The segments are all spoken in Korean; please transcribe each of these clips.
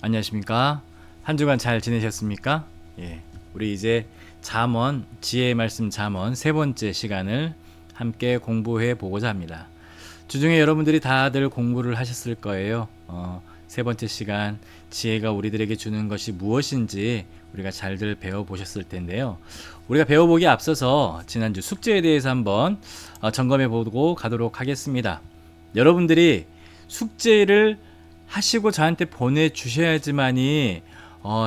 안녕하십니까? 한 주간 잘 지내셨습니까? 예, 우리 이제 잠언, 지혜의 말씀 잠언 세 번째 시간을 함께 공부해 보고자 합니다. 주중에 여러분들이 다들 공부를 하셨을 거예요. 세 번째 시간 지혜가 우리들에게 주는 것이 무엇인지 우리가 잘들 배워보셨을 텐데요. 우리가 배워보기에 앞서서 지난주 숙제에 대해서 한번 점검해 보고 가도록 하겠습니다. 여러분들이 숙제를 하시고 저한테 보내주셔야지만이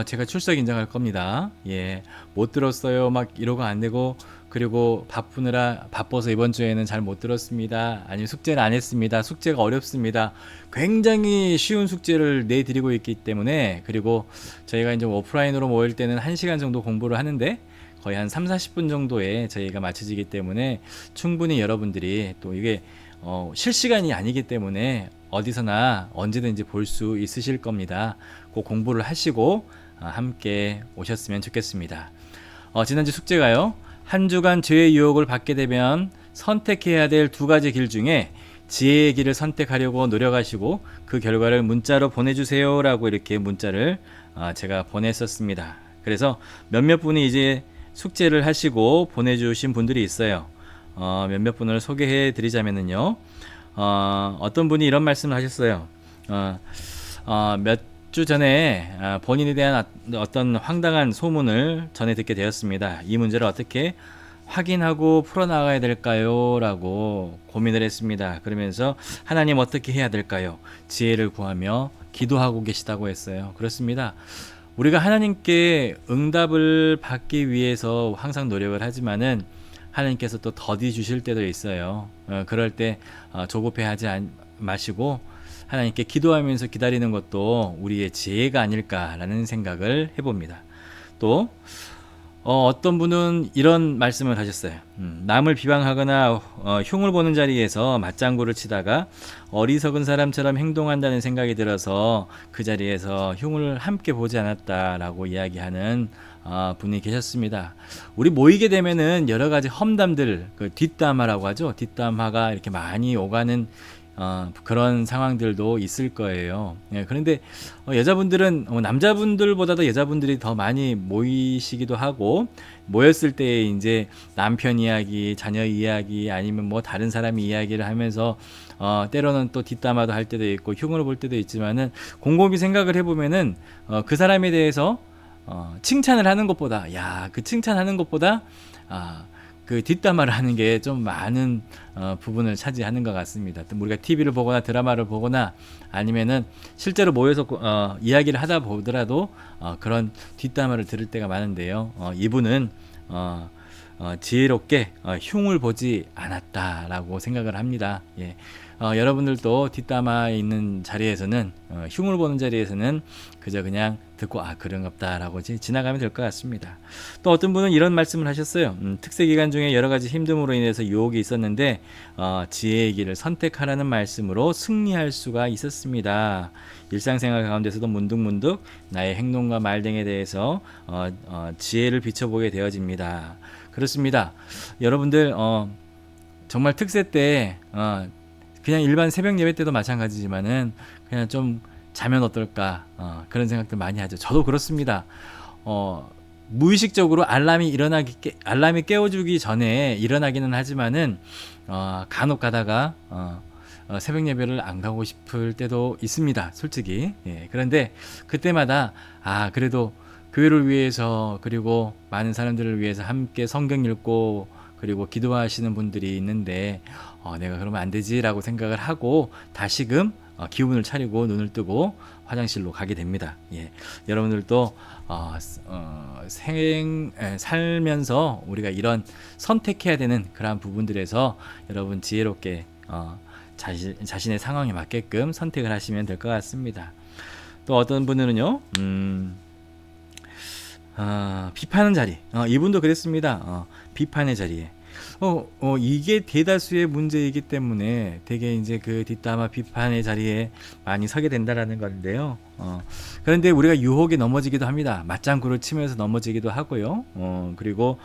제가 출석 인정할 겁니다. 예, 못 들었어요 막 이러고 안 되고, 그리고 바빠서 이번 주에는 잘 못 들었습니다, 아니면 숙제를 안 했습니다, 숙제가 어렵습니다, 굉장히 쉬운 숙제를 내드리고 있기 때문에. 그리고 저희가 이제 오프라인으로 모일 때는 1시간 정도 공부를 하는데 거의 한 3-40분 정도에 저희가 맞춰지기 때문에 충분히 여러분들이 또 이게 실시간이 아니기 때문에 어디서나 언제든지 볼 수 있으실 겁니다. 꼭 공부를 하시고 함께 오셨으면 좋겠습니다. 지난주 숙제가요, 한 주간 죄의 유혹을 받게 되면 선택해야 될 두 가지 길 중에 지혜의 길을 선택하려고 노력하시고 그 결과를 문자로 보내주세요 라고 이렇게 문자를 제가 보냈었습니다. 그래서 몇몇 분이 이제 숙제를 하시고 보내주신 분들이 있어요. 몇몇 분을 소개해 드리자면요, 어떤 분이 이런 말씀을 하셨어요. 몇 주 전에 본인에 대한 어떤 황당한 소문을 전해 듣게 되었습니다. 이 문제를 어떻게 확인하고 풀어나가야 될까요? 라고 고민을 했습니다. 그러면서 하나님 어떻게 해야 될까요? 지혜를 구하며 기도하고 계시다고 했어요. 그렇습니다. 우리가 하나님께 응답을 받기 위해서 항상 노력을 하지만은 하나님께서 또 더디 주실 때도 있어요. 그럴 때 조급해하지 마시고 하나님께 기도하면서 기다리는 것도 우리의 지혜가 아닐까라는 생각을 해봅니다. 또 어떤 분은 이런 말씀을 하셨어요. 남을 비방하거나 흉을 보는 자리에서 맞장구를 치다가 어리석은 사람처럼 행동한다는 생각이 들어서 그 자리에서 흉을 함께 보지 않았다라고 이야기하는 분이 계셨습니다. 우리 모이게 되면은 여러 가지 험담들, 그 뒷담화라고 하죠. 뒷담화가 이렇게 많이 오가는 그런 상황들도 있을 거예요. 예, 그런데 여자분들은 남자분들보다도 여자분들이 더 많이 모이시기도 하고, 모였을 때 이제 남편 이야기, 자녀 이야기, 아니면 뭐 다른 사람 이야기를 하면서 때로는 또 뒷담화도 할 때도 있고 흉을 볼 때도 있지만은, 곰곰이 생각을 해보면은 그 사람에 대해서 칭찬을 하는 것보다, 그 칭찬하는 것보다 그 뒷담화를 하는 게 좀 많은 부분을 차지하는 것 같습니다. 또 우리가 TV를 보거나 드라마를 보거나 아니면은 실제로 모여서 이야기를 하다 보더라도 그런 뒷담화를 들을 때가 많은데요. 이분은 지혜롭게 흉을 보지 않았다라고 생각을 합니다. 예. 여러분들도 뒷담화 있는 자리에서는, 흉을 보는 자리에서는 그저 그냥 듣고 그런갑다라고 지나가면 될 것 같습니다. 또 어떤 분은 이런 말씀을 하셨어요. 특세 기간 중에 여러 가지 힘듦으로 인해서 유혹이 있었는데 지혜의 길을 선택하라는 말씀으로 승리할 수가 있었습니다. 일상생활 가운데서도 문득문득 나의 행동과 말 등에 대해서 지혜를 비춰보게 되어집니다. 그렇습니다. 여러분들 정말 특세 때 그냥 일반 새벽 예배 때도 마찬가지지만은 그냥 좀 자면 어떨까 그런 생각들 많이 하죠. 저도 그렇습니다. 무의식적으로 알람이 깨워주기 전에 일어나기는 하지만은 간혹 가다가 새벽 예배를 안 가고 싶을 때도 있습니다, 솔직히. 예, 그런데 그때마다 그래도 교회를 위해서, 그리고 많은 사람들을 위해서 함께 성경 읽고 그리고 기도하시는 분들이 있는데 내가 그러면 안 되지라고 생각을 하고 다시금 기운을 차리고 눈을 뜨고 화장실로 가게 됩니다. 예, 여러분들도 살면서 우리가 이런 선택해야 되는 그러한 부분들에서 여러분 지혜롭게 자신의 상황에 맞게끔 선택을 하시면 될 것 같습니다. 또 어떤 분은요, 비판하는 자리, 이분도 그랬습니다. 비판의 자리에 이게 대다수의 문제이기 때문에 되게 이제 그 뒷담화 비판의 자리에 많이 서게 된다라는 건데요. 그런데 우리가 유혹에 넘어지기도 합니다. 맞장구를 치면서 넘어지기도 하고요. 그리고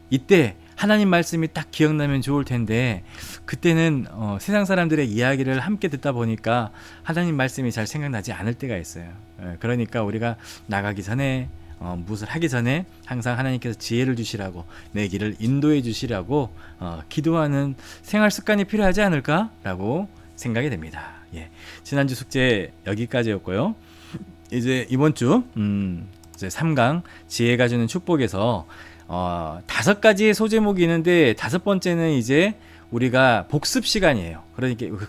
이때 하나님 말씀이 딱 기억나면 좋을 텐데 그때는 세상 사람들의 이야기를 함께 듣다 보니까 하나님 말씀이 잘 생각나지 않을 때가 있어요. 그러니까 우리가 나가기 전에 무엇을 하기 전에 항상 하나님께서 지혜를 주시라고 내 길을 인도해 주시라고 기도하는 생활 습관이 필요하지 않을까라고 생각이 됩니다. 예. 지난주 숙제 여기까지였고요. 이제 이번 주 이제 3강 지혜가 주는 축복에서 5가지의 소제목이 있는데 5번째는 이제 우리가 복습 시간이에요.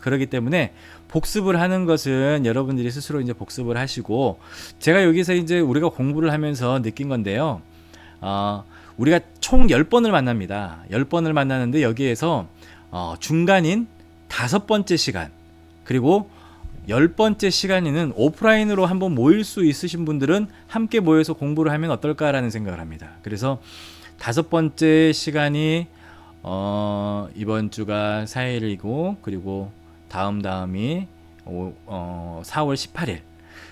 그러기 때문에 복습을 하는 것은 여러분들이 스스로 이제 복습을 하시고, 제가 여기서 이제 우리가 공부를 하면서 느낀 건데요. 우리가 총 10번을 만납니다. 10번을 만나는데 여기에서 중간인 5번째 시간, 그리고 10번째 시간에는 오프라인으로 한번 모일 수 있으신 분들은 함께 모여서 공부를 하면 어떨까라는 생각을 합니다. 그래서 5번째 시간이 이번 주가 4일이고, 그리고 다음이 4월 18일.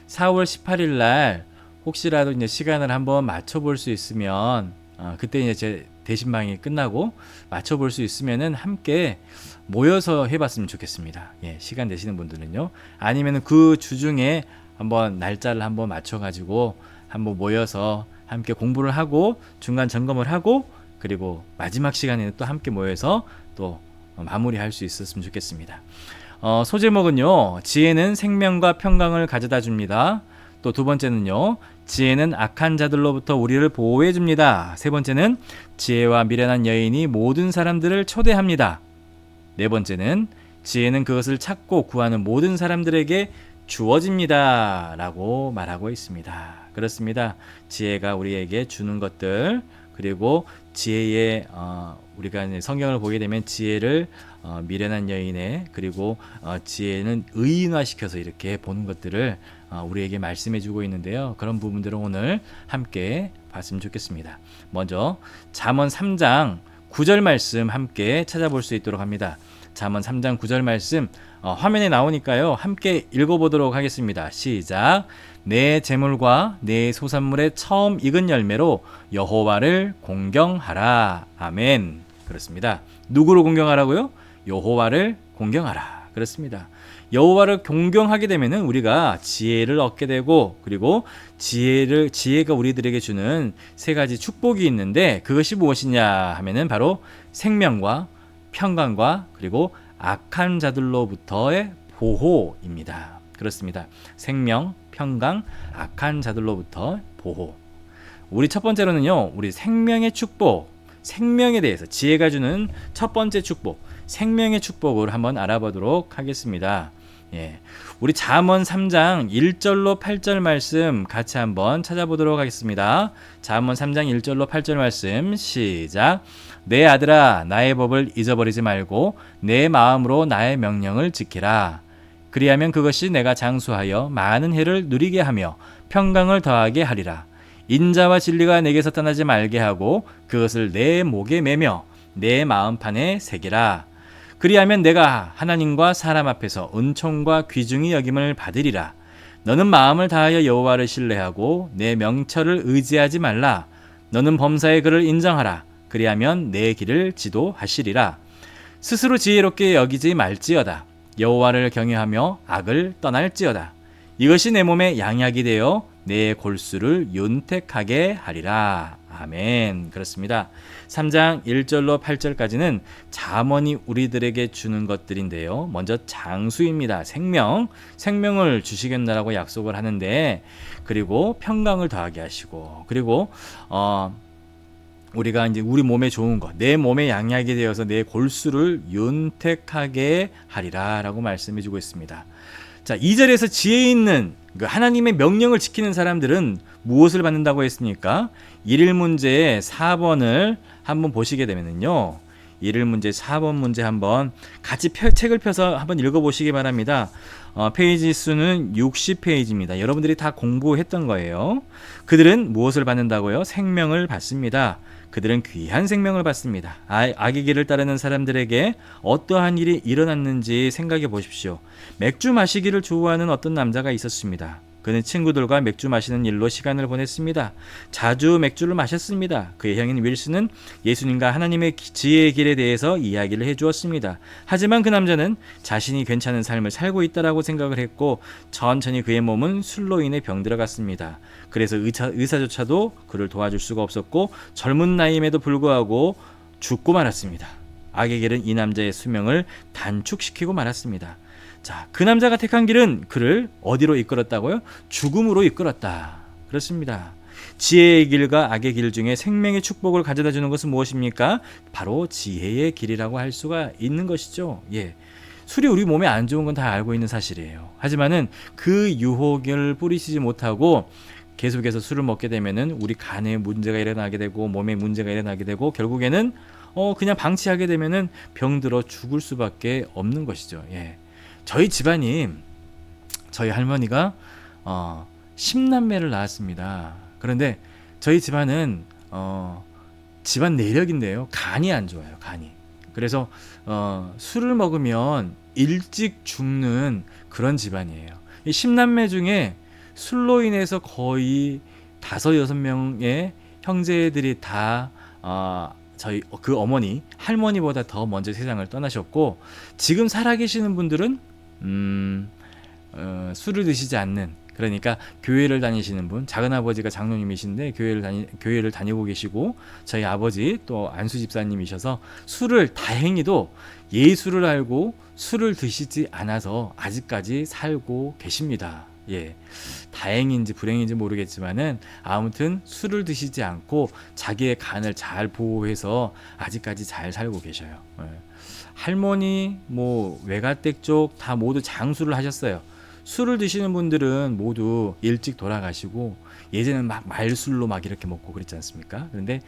4월 18일 날 혹시라도 이제 시간을 한번 맞춰볼 수 있으면, 그때 이제 제 대신방이 끝나고 맞춰볼 수 있으면은 함께 모여서 해봤으면 좋겠습니다. 예, 시간 되시는 분들은요. 아니면은 그 주중에 한번 날짜를 한번 맞춰가지고 한번 모여서 함께 공부를 하고 중간 점검을 하고, 그리고 마지막 시간에는 또 함께 모여서 또 마무리할 수 있었으면 좋겠습니다. 소제목은요, 지혜는 생명과 평강을 가져다 줍니다. 또 2번째는요, 지혜는 악한 자들로부터 우리를 보호해 줍니다. 3번째는 지혜와 미련한 여인이 모든 사람들을 초대합니다. 4번째는 지혜는 그것을 찾고 구하는 모든 사람들에게 주어집니다 라고 말하고 있습니다. 그렇습니다. 지혜가 우리에게 주는 것들, 그리고 지혜의 우리가 성경을 보게 되면 지혜를 미련한 여인의, 그리고 지혜는 의인화시켜서 이렇게 보는 것들을 우리에게 말씀해 주고 있는데요. 그런 부분들을 오늘 함께 봤으면 좋겠습니다. 먼저 잠언 3장 9절 말씀 함께 찾아볼 수 있도록 합니다. 잠언 3장 9절 말씀 화면에 나오니까요, 함께 읽어보도록 하겠습니다. 시작. 내 재물과 내 소산물의 처음 익은 열매로 여호와를 공경하라. 아멘. 그렇습니다. 누구를 공경하라고요? 여호와를 공경하라. 그렇습니다. 여호와를 공경하게 되면은 우리가 지혜를 얻게 되고, 그리고 지혜가 우리들에게 주는 3가지 축복이 있는데, 그것이 무엇이냐 하면은 바로 생명과 평강과 그리고 악한 자들로부터의 보호입니다. 그렇습니다. 생명, 평강, 악한 자들로부터 보호. 우리 첫 번째로는요, 우리 생명의 축복, 생명에 대해서 지혜가 주는 첫 번째 축복, 생명의 축복을 한번 알아보도록 하겠습니다. 예, 우리 잠언 3장 1절로 8절 말씀 같이 한번 찾아보도록 하겠습니다. 잠언 3장 1절로 8절 말씀 시작. 내 아들아, 나의 법을 잊어버리지 말고 내 마음으로 나의 명령을 지키라. 그리하면 그것이 내가 장수하여 많은 해를 누리게 하며 평강을 더하게 하리라. 인자와 진리가 내게서 떠나지 말게 하고 그것을 내 목에 매며 내 마음판에 새기라. 그리하면 내가 하나님과 사람 앞에서 은총과 귀중히 여김을 받으리라. 너는 마음을 다하여 여호와를 신뢰하고 내 명철을 의지하지 말라. 너는 범사의 그를 인정하라. 그리하면 내 길을 지도하시리라. 스스로 지혜롭게 여기지 말지어다. 여호와를 경외하며 악을 떠날지어다. 이것이 내 몸에 양약이 되어 내 골수를 윤택하게 하리라. 아멘. 그렇습니다. 3장 1절로 8절까지는 잠언이 우리들에게 주는 것들인데요. 먼저 장수입니다. 생명을 주시겠다라고 약속을 하는데, 그리고 평강을 더하게 하시고, 그리고 우리가 이제 우리 몸에 좋은 것, 내 몸에 양약이 되어서 내 골수를 윤택하게 하리라라고 말씀해 주고 있습니다. 자, 2절에서 지혜 있는 하나님의 명령을 지키는 사람들은 무엇을 받는다고 했습니까? 1일 문제의 4번을 한번 보시게 되면요, 1일 문제 4번 문제 한번 같이 책을 펴서 한번 읽어보시기 바랍니다. 페이지 수는 60페이지입니다. 여러분들이 다 공부했던 거예요. 그들은 무엇을 받는다고요? 생명을 받습니다. 그들은 귀한 생명을 받습니다. 악의 길을 따르는 사람들에게 어떠한 일이 일어났는지 생각해 보십시오. 맥주 마시기를 좋아하는 어떤 남자가 있었습니다. 그는 친구들과 맥주 마시는 일로 시간을 보냈습니다. 자주 맥주를 마셨습니다. 그의 형인 윌슨은 예수님과 하나님의 지혜의 길에 대해서 이야기를 해주었습니다. 하지만 그 남자는 자신이 괜찮은 삶을 살고 있다라고 생각을 했고 천천히 그의 몸은 술로 인해 병들어갔습니다. 그래서 의사조차도 그를 도와줄 수가 없었고 젊은 나이임에도 불구하고 죽고 말았습니다. 악의 길은 이 남자의 수명을 단축시키고 말았습니다. 자, 그 남자가 택한 길은 그를 어디로 이끌었다고요? 죽음으로 이끌었다. 그렇습니다. 지혜의 길과 악의 길 중에 생명의 축복을 가져다 주는 것은 무엇입니까? 바로 지혜의 길이라고 할 수가 있는 것이죠. 예. 술이 우리 몸에 안 좋은 건 다 알고 있는 사실이에요. 하지만은 그 유혹을 뿌리치지 못하고 계속해서 술을 먹게 되면은 우리 간에 문제가 일어나게 되고 몸에 문제가 일어나게 되고 결국에는 그냥 방치하게 되면은 병들어 죽을 수밖에 없는 것이죠. 예. 저희 집안이 저희 할머니가 10남매를 낳았습니다. 그런데 저희 집안은 집안 내력인데요. 간이 안 좋아요. 간이. 그래서 술을 먹으면 일찍 죽는 그런 집안이에요. 이 10남매 중에 술로 인해서 거의 5-6명의 형제들이 다 저희 그 어머니, 할머니보다 더 먼저 세상을 떠나셨고 지금 살아계시는 분들은 술을 드시지 않는, 그러니까 교회를 다니시는 분, 작은아버지가 장로님이신데 교회를 다니고 계시고 저희 아버지 또 안수 집사님이셔서 술을 다행히도 예수를 알고 술을 드시지 않아서 아직까지 살고 계십니다. 예, 다행인지 불행인지 모르겠지만은 아무튼 술을 드시지 않고 자기의 간을 잘 보호해서 아직까지 잘 살고 계셔요. 예. 할머니, 외가댁 쪽 다 모두 장수를 하셨어요. 술을 드시는 분들은 모두 일찍 돌아가시고 예전에는 막 말술로 막 이렇게 먹고 그랬지 않습니까? 그런데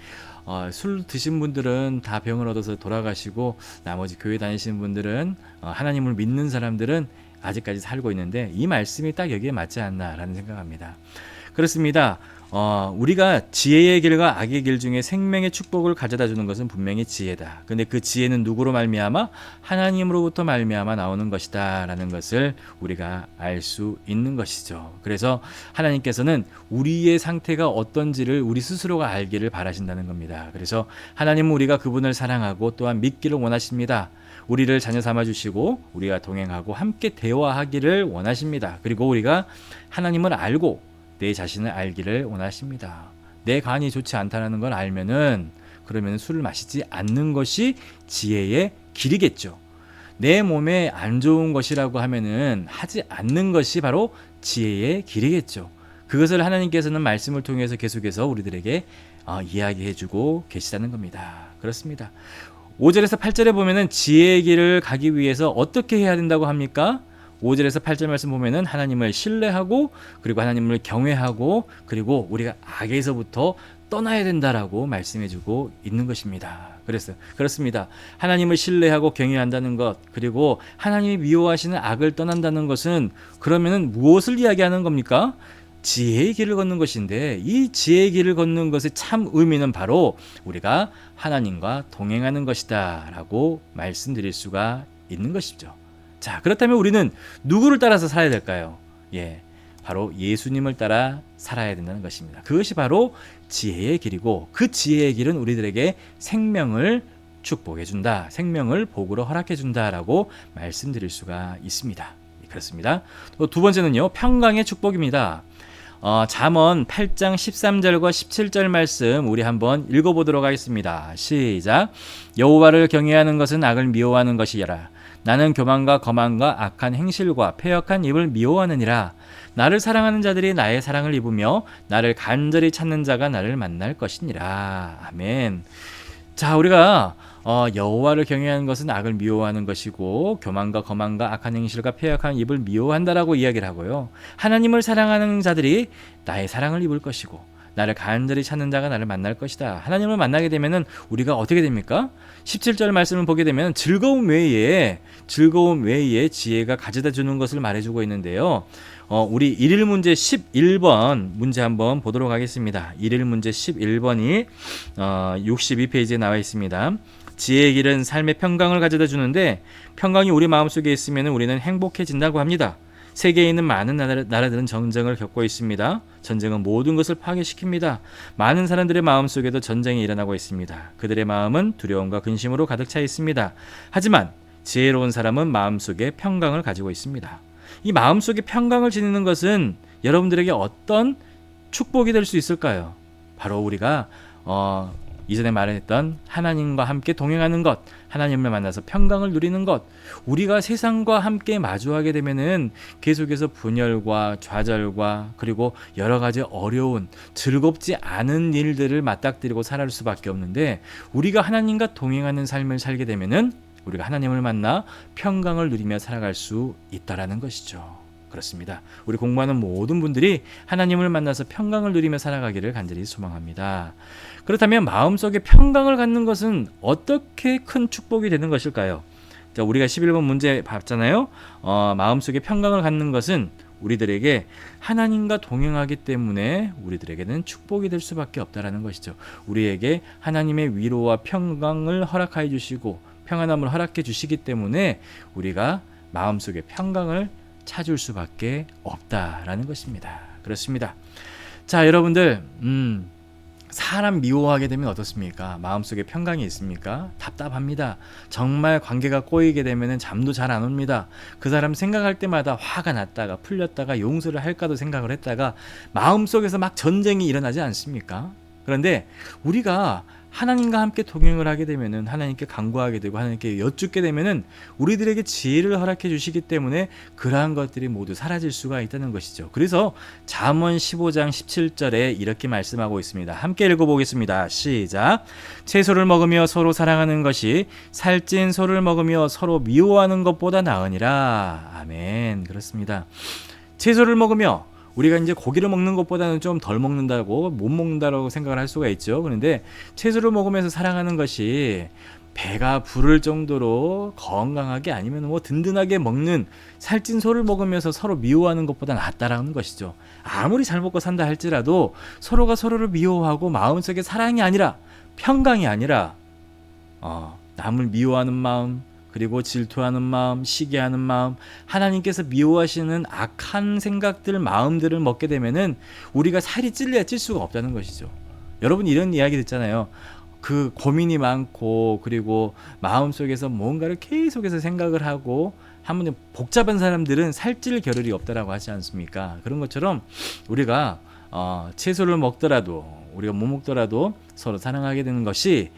술 드신 분들은 다 병을 얻어서 돌아가시고 나머지 교회 다니시는 분들은 하나님을 믿는 사람들은 아직까지 살고 있는데 이 말씀이 딱 여기에 맞지 않나라는 생각합니다. 그렇습니다. 우리가 지혜의 길과 악의 길 중에 생명의 축복을 가져다 주는 것은 분명히 지혜다. 근데 그 지혜는 누구로 말미암아? 하나님으로부터 말미암아 나오는 것이다 라는 것을 우리가 알 수 있는 것이죠. 그래서 하나님께서는 우리의 상태가 어떤지를 우리 스스로가 알기를 바라신다는 겁니다. 그래서 하나님은 우리가 그분을 사랑하고 또한 믿기를 원하십니다. 우리를 자녀 삼아 주시고 우리가 동행하고 함께 대화하기를 원하십니다. 그리고 우리가 하나님을 알고 내 자신을 알기를 원하십니다. 내 간이 좋지 않다는 걸 알면은 그러면 술을 마시지 않는 것이 지혜의 길이겠죠. 내 몸에 안 좋은 것이라고 하면은 하지 않는 것이 바로 지혜의 길이겠죠. 그것을 하나님께서는 말씀을 통해서 계속해서 우리들에게 이야기해주고 계시다는 겁니다. 그렇습니다. 5절에서 8절에 보면은 지혜의 길을 가기 위해서 어떻게 해야 된다고 합니까? 5절에서 8절 말씀 보면은 하나님을 신뢰하고 그리고 하나님을 경외하고 그리고 우리가 악에서부터 떠나야 된다라고 말씀해주고 있는 것입니다. 그렇습니다. 하나님을 신뢰하고 경외한다는 것, 그리고 하나님이 미워하시는 악을 떠난다는 것은 그러면은 무엇을 이야기하는 겁니까? 지혜의 길을 걷는 것인데 이 지혜의 길을 걷는 것의 참 의미는 바로 우리가 하나님과 동행하는 것이다 라고 말씀드릴 수가 있는 것이죠. 자, 그렇다면 우리는 누구를 따라서 살아야 될까요? 예, 바로 예수님을 따라 살아야 된다는 것입니다. 그것이 바로 지혜의 길이고 그 지혜의 길은 우리들에게 생명을 축복해 준다, 생명을 복으로 허락해 준다라고 말씀드릴 수가 있습니다. 그렇습니다. 또 두 번째는요, 평강의 축복입니다. 잠언 8장 13절과 17절 말씀 우리 한번 읽어보도록 하겠습니다. 시작. 여호와를 경외하는 것은 악을 미워하는 것이라. 나는 교만과 거만과 악한 행실과 패역한 입을 미워하느니라. 나를 사랑하는 자들이 나의 사랑을 입으며 나를 간절히 찾는 자가 나를 만날 것이니라. 아멘. 자, 우리가 여호와를 경외하는 것은 악을 미워하는 것이고 교만과 거만과 악한 행실과 패역한 입을 미워한다라고 이야기를 하고요. 하나님을 사랑하는 자들이 나의 사랑을 입을 것이고 나를 간절히 찾는 자가 나를 만날 것이다. 하나님을 만나게 되면은 우리가 어떻게 됩니까? 17절 말씀을 보게 되면 즐거움 외에 지혜가 가져다 주는 것을 말해주고 있는데요. 우리 일일 문제 11번 문제 한번 보도록 하겠습니다. 일일 문제 11번이 62페이지에 나와 있습니다. 지혜의 길은 삶의 평강을 가져다 주는데 평강이 우리 마음속에 있으면 우리는 행복해진다고 합니다. 세계에 있는 많은 나라들은 전쟁을 겪고 있습니다. 전쟁은 모든 것을 파괴시킵니다. 많은 사람들의 마음속에도 전쟁이 일어나고 있습니다. 그들의 마음은 두려움과 근심으로 가득 차 있습니다. 하지만 지혜로운 사람은 마음속에 평강을 가지고 있습니다. 이 마음속에 평강을 지니는 것은 여러분들에게 어떤 축복이 될 수 있을까요? 바로 우리가 이전에 말했던 하나님과 함께 동행하는 것, 하나님을 만나서 평강을 누리는 것, 우리가 세상과 함께 마주하게 되면은 계속해서 분열과 좌절과 그리고 여러 가지 어려운 즐겁지 않은 일들을 맞닥뜨리고 살아갈 수밖에 없는데, 우리가 하나님과 동행하는 삶을 살게 되면은 우리가 하나님을 만나 평강을 누리며 살아갈 수 있다라는 것이죠. 그렇습니다. 우리 공부하는 모든 분들이 하나님을 만나서 평강을 누리며 살아가기를 간절히 소망합니다. 그렇다면 마음속에 평강을 갖는 것은 어떻게 큰 축복이 되는 것일까요? 자, 우리가 11번 문제 봤잖아요. 마음속에 평강을 갖는 것은 우리들에게 하나님과 동행하기 때문에 우리들에게는 축복이 될 수밖에 없다라는 것이죠. 우리에게 하나님의 위로와 평강을 허락해 주시고 평안함을 허락해 주시기 때문에 우리가 마음속에 평강을 찾을 수밖에 없다라는 것입니다. 그렇습니다. 자, 여러분들 사람 미워하게 되면 어떻습니까? 마음속에 평강이 있습니까? 답답합니다. 정말 관계가 꼬이게 되면 잠도 잘 안 옵니다. 그 사람 생각할 때마다 화가 났다가 풀렸다가 용서를 할까도 생각을 했다가 마음속에서 막 전쟁이 일어나지 않습니까? 그런데 우리가 하나님과 함께 동행을 하게 되면은 하나님께 간구하게 되고 하나님께 여쭙게 되면은 우리들에게 지혜를 허락해 주시기 때문에 그러한 것들이 모두 사라질 수가 있다는 것이죠. 그래서 잠언 15장 17절에 이렇게 말씀하고 있습니다. 함께 읽어보겠습니다. 시작. 채소를 먹으며 서로 사랑하는 것이 살찐 소를 먹으며 서로 미워하는 것보다 나으니라. 아멘. 그렇습니다. 채소를 먹으며 우리가 이제 고기를 먹는 것보다는 좀 덜 먹는다고 못 먹는다라고 생각을 할 수가 있죠. 그런데 채소를 먹으면서 사랑하는 것이 배가 부를 정도로 건강하게 아니면 뭐 든든하게 먹는 살찐 소를 먹으면서 서로 미워하는 것보다 낫다라는 것이죠. 아무리 잘 먹고 산다 할지라도 서로가 서로를 미워하고 마음속에 사랑이 아니라 평강이 아니라 남을 미워하는 마음, 그리고 질투하는 마음, 시기하는 마음, 하나님께서 미워하시는 악한 생각들, 마음들을 먹게 되면은 우리가 살이 찔려야 찔 수가 없다는 것이죠. 여러분 이런 이야기 듣잖아요. 그 고민이 많고 그리고 마음속에서 뭔가를 계속해서 생각을 하고 한번 복잡한 사람들은 살찔 겨를이 없다라고 하지 않습니까? 그런 것처럼 우리가 채소를 먹더라도 우리가 못 먹더라도 서로 사랑하게 되는 것이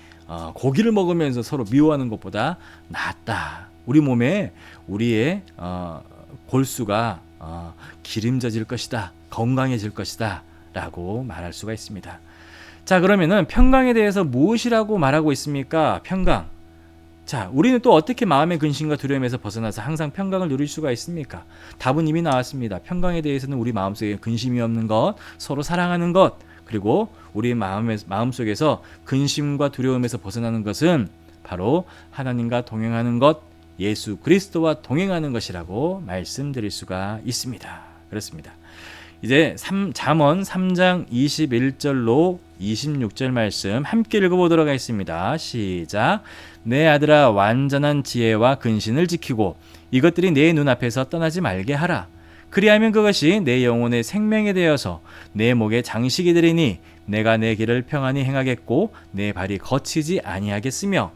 고기를 먹으면서 서로 미워하는 것보다 낫다. 우리 몸에 우리의 골수가 기름져질 것이다. 건강해질 것이다. 라고 말할 수가 있습니다. 자, 그러면은 평강에 대해서 무엇이라고 말하고 있습니까? 평강. 자, 우리는 또 어떻게 마음의 근심과 두려움에서 벗어나서 항상 평강을 누릴 수가 있습니까? 답은 이미 나왔습니다. 평강에 대해서는 우리 마음속에 근심이 없는 것, 서로 사랑하는 것, 그리고 우리 마음속에서 근심과 두려움에서 벗어나는 것은 바로 하나님과 동행하는 것, 예수 그리스도와 동행하는 것이라고 말씀드릴 수가 있습니다. 그렇습니다. 이제 잠언 3장 21절로 26절 말씀 함께 읽어보도록 하겠습니다. 시작. 내 아들아, 완전한 지혜와 근신을 지키고 이것들이 내 눈앞에서 떠나지 말게 하라. 그리하면 그것이 내 영혼의 생명이 되어서 내 목에 장식이 되리니 내가 내 길을 평안히 행하겠고 내 발이 거치지 아니하겠으며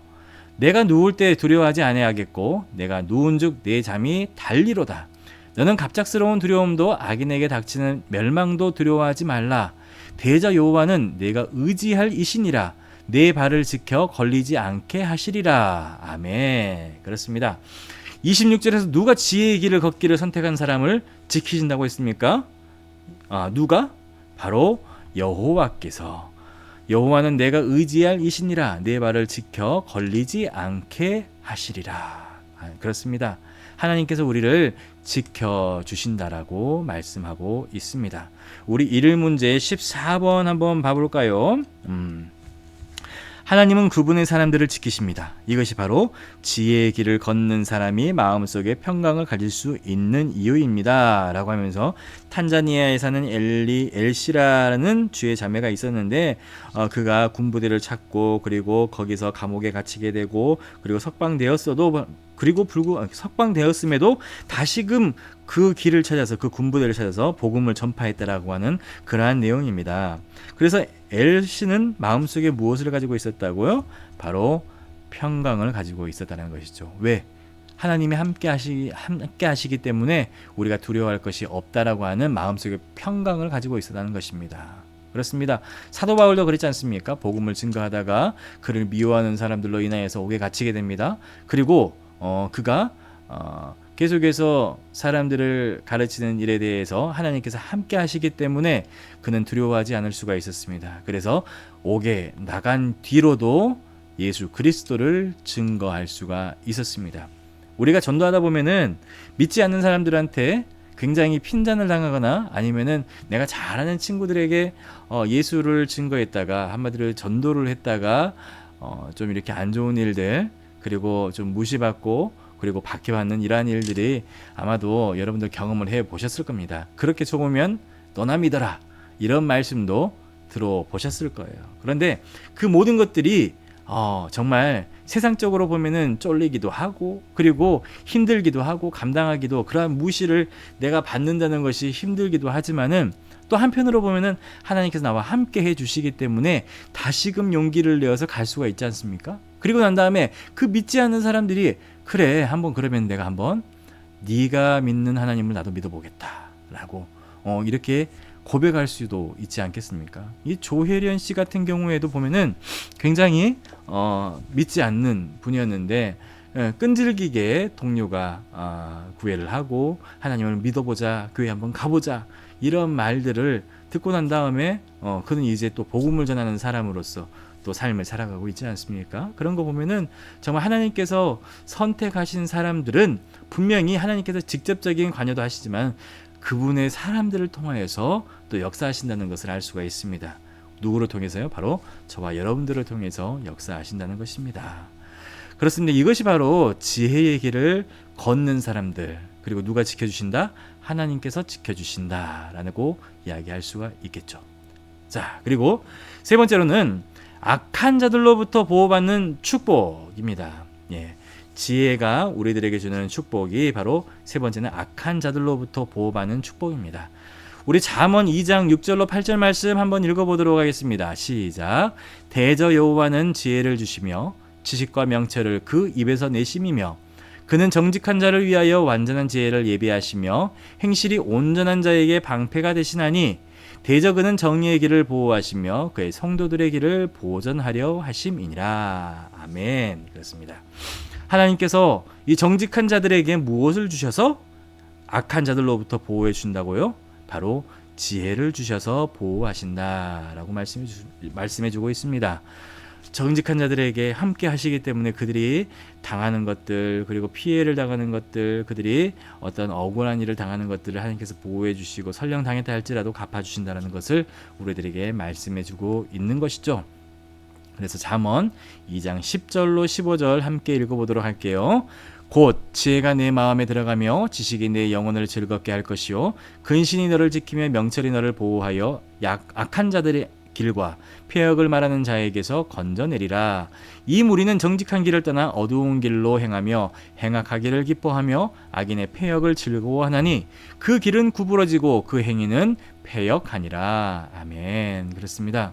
내가 누울 때 두려워하지 아니하겠고 내가 누운즉 내 잠이 달리로다. 너는 갑작스러운 두려움도 악인에게 닥치는 멸망도 두려워하지 말라. 대저 여호와는 내가 의지할 이시니라. 내 발을 지켜 걸리지 않게 하시리라. 아멘. 그렇습니다. 26절에서 누가 지혜의 길을 걷기를 선택한 사람을 지키신다고 했습니까? 누가? 바로 여호와께서. 여호와는 내가 의지할 이시니라. 내 발을 지켜 걸리지 않게 하시리라. 그렇습니다. 하나님께서 우리를 지켜주신다라고 말씀하고 있습니다. 우리 일일 문제 14번 한번 봐볼까요? 하나님은 그분의 사람들을 지키십니다. 이것이 바로 지혜의 길을 걷는 사람이 마음속에 평강을 가질 수 있는 이유입니다. 라고 하면서 탄자니아에 사는 엘시라는 주의 자매가 있었는데 그가 군부대를 찾고 그리고 거기서 감옥에 갇히게 되고 그리고 석방되었어도 그리고 석방되었음에도 다시금 그 길을 찾아서 그 군부대를 찾아서 복음을 전파했다라고 하는 그러한 내용입니다. 그래서 엘씨는 마음속에 무엇을 가지고 있었다고요? 바로 평강을 가지고 있었다는 것이죠. 왜? 하나님이 함께 하시기 때문에 우리가 두려워할 것이 없다라고 하는 마음속에 평강을 가지고 있었다는 것입니다. 그렇습니다. 사도 바울도 그랬지 않습니까? 복음을 증거하다가 그를 미워하는 사람들로 인하여서 옥에 갇히게 됩니다. 그리고 그가 계속해서 사람들을 가르치는 일에 대해서 하나님께서 함께 하시기 때문에 그는 두려워하지 않을 수가 있었습니다. 그래서 옥에 나간 뒤로도 예수 그리스도를 증거할 수가 있었습니다. 우리가 전도하다 보면은 믿지 않는 사람들한테 굉장히 핀잔을 당하거나 아니면은 내가 잘 아는 친구들에게 예수를 증거했다가 한마디로 전도를 했다가 좀 이렇게 안 좋은 일들, 그리고 좀 무시받고 그리고 박해받는 이러한 일들이 아마도 여러분들 경험을 해보셨을 겁니다. 그렇게 속으면 너나 믿어라, 이런 말씀도 들어보셨을 거예요. 그런데 그 모든 것들이 정말 세상적으로 보면은 쫄리기도 하고 그리고 힘들기도 하고 감당하기도, 그러한 무시를 내가 받는다는 것이 힘들기도 하지만은 또 한편으로 보면은 하나님께서 나와 함께 해주시기 때문에 다시금 용기를 내어서 갈 수가 있지 않습니까? 그리고 난 다음에 그 믿지 않는 사람들이 그래, 한번 그러면 내가 한번 네가 믿는 하나님을 나도 믿어보겠다 라고 이렇게 고백할 수도 있지 않겠습니까? 이 조혜련 씨 같은 경우에도 보면은 굉장히 믿지 않는 분이었는데 끈질기게 동료가 구애를 하고 하나님을 믿어보자, 교회 한번 가보자, 이런 말들을 듣고 난 다음에 그는 이제 또 복음을 전하는 사람으로서 또 삶을 살아가고 있지 않습니까? 그런 거 보면은 정말 하나님께서 선택하신 사람들은 분명히 하나님께서 직접적인 관여도 하시지만 그분의 사람들을 통하여서 또 역사하신다는 것을 알 수가 있습니다. 누구를 통해서요? 바로 저와 여러분들을 통해서 역사하신다는 것입니다. 그렇습니다. 이것이 바로 지혜의 길을 걷는 사람들, 그리고 누가 지켜주신다? 하나님께서 지켜주신다라고 이야기할 수가 있겠죠. 자, 그리고 세 번째로는 악한 자들로부터 보호받는 축복입니다. 예. 지혜가 우리들에게 주는 축복이 바로 세 번째는 악한 자들로부터 보호받는 축복입니다. 우리 잠언 2장 6절로 8절 말씀 한번 읽어보도록 하겠습니다. 시작. 대저 여호와는 지혜를 주시며 지식과 명철을 그 입에서 내심이며 그는 정직한 자를 위하여 완전한 지혜를 예비하시며 행실이 온전한 자에게 방패가 되시나니 대저 그는 정의의 길을 보호하시며 그의 성도들의 길을 보전하려 하심이니라. 아멘. 그렇습니다. 하나님께서 이 정직한 자들에게 무엇을 주셔서 악한 자들로부터 보호해 준다고요? 바로 지혜를 주셔서 보호하신다라고 말씀해 주고 있습니다. 정직한 자들에게 함께 하시기 때문에 그들이 당하는 것들, 그리고 피해를 당하는 것들, 그들이 어떤 억울한 일을 당하는 것들을 하나님께서 보호해 주시고 설령 당했다 할지라도 갚아주신다는 것을 우리들에게 말씀해 주고 있는 것이죠. 그래서 잠언 2장 10절로 15절 함께 읽어보도록 할게요. 곧 지혜가 내 마음에 들어가며 지식이 내 영혼을 즐겁게 할 것이요 근신이 너를 지키며 명철이 너를 보호하여 악한 자들의 길과 폐역을 말하는 자에게서 건져내리라. 이 무리는 정직한 길을 떠나 어두운 길로 행하며 행악하기를 기뻐하며 악인의 폐역을 즐거워하나니 그 길은 구부러지고 그 행위는 폐역하니라. 아멘. 그렇습니다.